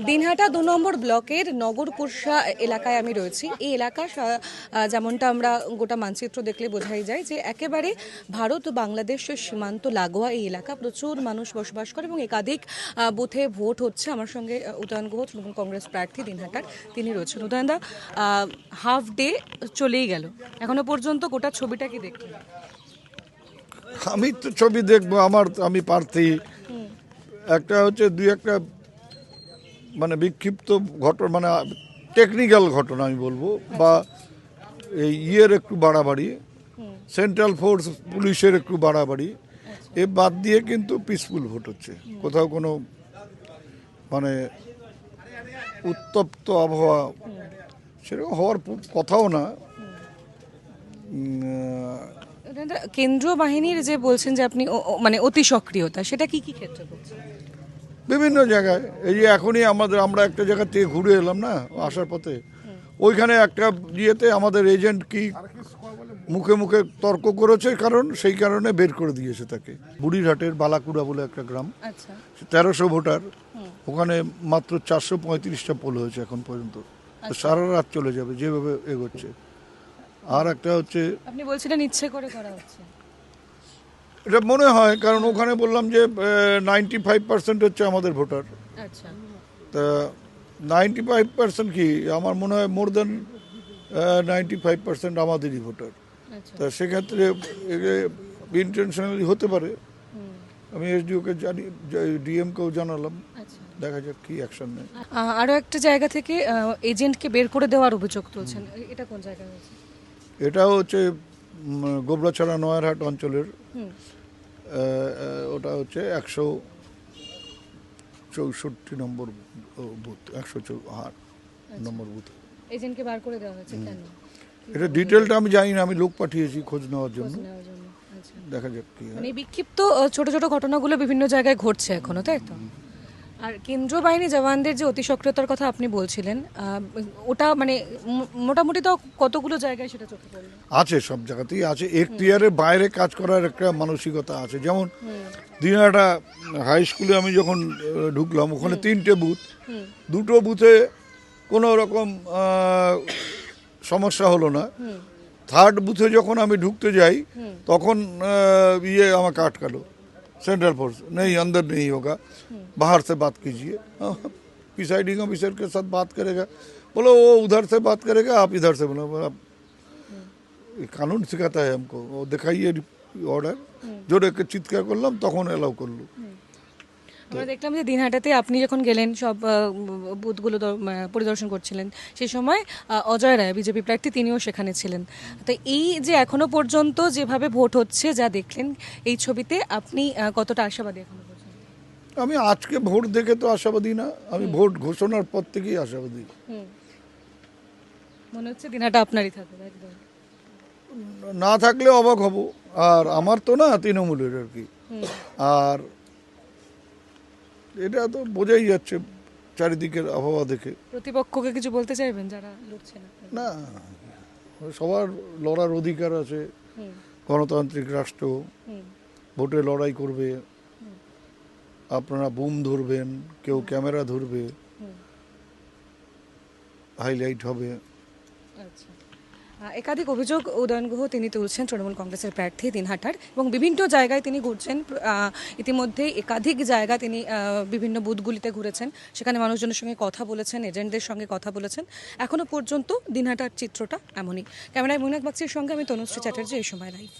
দিনহাটা ২ নম্বর ব্লকের নগরকুরসা এলাকায় আমি রয়েছি। এই এলাকা যেমনটা আমরা গোটা মানচিত্র দেখলে বোঝাই যায় যে একেবারে ভারত ও বাংলাদেশের সীমান্ত লাগোয়া এই এলাকা, প্রচুর মানুষ বসবাস করে এবং একাধিক বুথে ভোট হচ্ছে। আমার সঙ্গে উদয়ন গুহ, তৃণমূল কংগ্রেস প্রার্থী দিনহাটার, তিনি রয়েছেন। উদয়নদা, হাফ ডে চলেই গেল, এখনো পর্যন্ত গোটা ছবিটা কি দেখলেন? আমি তো ছবি দেখবো, আমি প্রার্থী। একটা হচ্ছে দুই একটা মানে বিক্ষিপ্ত ঘটনা, মানে টেকনিক্যাল ঘটনা আমি বলবো, বা এই একটু বাড়াবাড়ি, সেন্ট্রাল ফোর্স পুলিশের একটু বাড়াবাড়ি, এ বাদ দিয়ে কিন্তু পিসফুল ভোট হচ্ছে। কোথাও কোনো মানে উত্তপ্ত আবহাওয়া সেরকম হওয়ার কথাও না। কেন্দ্রীয় বাহিনীর যে বলছেন যে আপনি মানে অতি সক্রিয়তা, সেটা কি কি ক্ষেত্রে বলছেন? বিভিন্ন জায়গায়, এই যে এখনই আমরা একটা জায়গা থেকে ঘুরে এলাম না আসার পথে, ওইখানে একটা ইয়েতে আমাদের এজেন্ট কি মুখে মুখে তর্ক করেছে, কারণ সেই কারণে বের করে দিয়েছে তাকে। বুড়িরহাটের বালাকুড়া বলে একটা গ্রাম, 1300 ভোটার, ওখানে মাত্র 435টা পোল হয়েছে এখন পর্যন্ত। সারা রাত চলে যাবে যেভাবে এগোচ্ছে। আর একটা হচ্ছে, আপনি বলছিলেন ইচ্ছে করে করা হচ্ছে, এটা মনে হয়, কারণ ওখানে বললাম যে 95% হচ্ছে আমাদের ভোটার। আচ্ছা, তা 95% কি, আমার মনে হয় মোর দেন 95% আমাদেরই ভোটার। তা সেক্ষেত্রে ইন্টেনশনালি হতে পারে। আমি এসডিওকে জানি, ডিএমকেও জানালাম, দেখা যাক কি অ্যাকশন নেয়। আরও একটা জায়গা থেকে এজেন্টকে বের করে দেওয়ার অভিযোগ তুলছেন, এটা কোন জায়গায় হয়েছে? এটাও হচ্ছে গোবরাছড়া নয়ারহাট অঞ্চলের, ওটা হচ্ছে 164 নম্বর বুথ, 108 নম্বর বুথ। এজেন্টকে বার করে দেওয়া হয়েছে কেন? এটা ডিটেলটা আমি জানি না, আমি লোক পাঠিয়েছি খোঁজ নেওয়ার জন্য, দেখা যাক কি। মানে বিক্ষিপ্ত ছোট ছোট ঘটনাগুলো বিভিন্ন জায়গায় ঘটছে এখনো, তাই তো? আর কেন্দ্রীয় বাহিনী জওয়ানদের যে অতি সক্রিয়তার কথা আপনি বলছিলেন, ওটা মানে মোটামুটি তো কতগুলো জায়গায় সেটা চোখে পড়লো? আছে, সব জায়গাতেই আছে। এখতিয়ারের বাইরে কাজ করার একটা মানসিকতা আছে। যেমন দিনহাটা হাই স্কুলে আমি যখন ঢুকলাম, ওখানে 3টে বুথ, 2টো বুথে কোনো রকম সমস্যা হলো না। 3rd বুথে যখন আমি ঢুকতে যাই, তখন আমাকে আটকালো, सेंट्रल फोर्स नहीं, अंदर नहीं होगा, बाहर से बात कीजिए। प्रिसाइडिंग ऑफिसर के साथ बात करेगा, बोलो वो उधर से बात करेगा, आप इधर से बोलो। आप कानून सिखाता है हमको, वो दिखाइए ऑर्डर, जो চিৎকার করলাম তখন এলাও করলো। আমরা দেখলাম যে দিনহাটাতে আপনি যখন গেলেন, সব বুথগুলো পরিদর্শন করছিলেন, সেই সময় অজয় রায়, বিজেপি প্রার্থী, তিনিও সেখানে ছিলেন। তো এই যে এখনো পর্যন্ত যেভাবে ভোট হচ্ছে, যা দেখলেন এই ছবিতে, আপনি কতটা আশাবাদী এখনো পর্যন্ত? আমি আজকে ভোট দেখে তো আশাবাদী না, আমি ভোট ঘোষণার পর থেকেই আশাবাদী। মনে হচ্ছে দিনহাটা আপনারই থাকবে একদম, না থাকলে অবাক হব। আর আমার তো না, তৃণমূলের আর কি। আর এটা তো বোঝাই যাচ্ছে চারিদিকের আবহাওয়া দেখে। প্রতিপক্ষকে কিছু বলতে চাইবেন যারা লড়ছে না? সবার লড়ার অধিকার আছে, গণতান্ত্রিক রাষ্ট্র, ভোটে লড়াই করবে, আপনারা বুম ধরবেন, কেউ ক্যামেরা ধরবে, হাইলাইট হবে। আচ্ছা, একাধিক অভিযোগ উদয়ন গুহ তিনি তুলছেন, তৃণমূল কংগ্রেসের প্রার্থী দিনহাটার, এবং বিভিন্ন জায়গায় তিনি ঘুরছেন। ইতিমধ্যে একাধিক জায়গা তিনি বিভিন্ন বুথগুলিতে ঘুরেছেন, সেখানে মানুষজনের সঙ্গে কথা বলেছেন, এজেন্টদের সঙ্গে কথা বলেছেন। এখনও পর্যন্ত দিনহাটার চিত্রটা এমনই। ক্যামেরায় মৈনাক বাগচির সঙ্গে আমি তনুশ্রী চ্যাটার্জি, এই সময় লাইভ।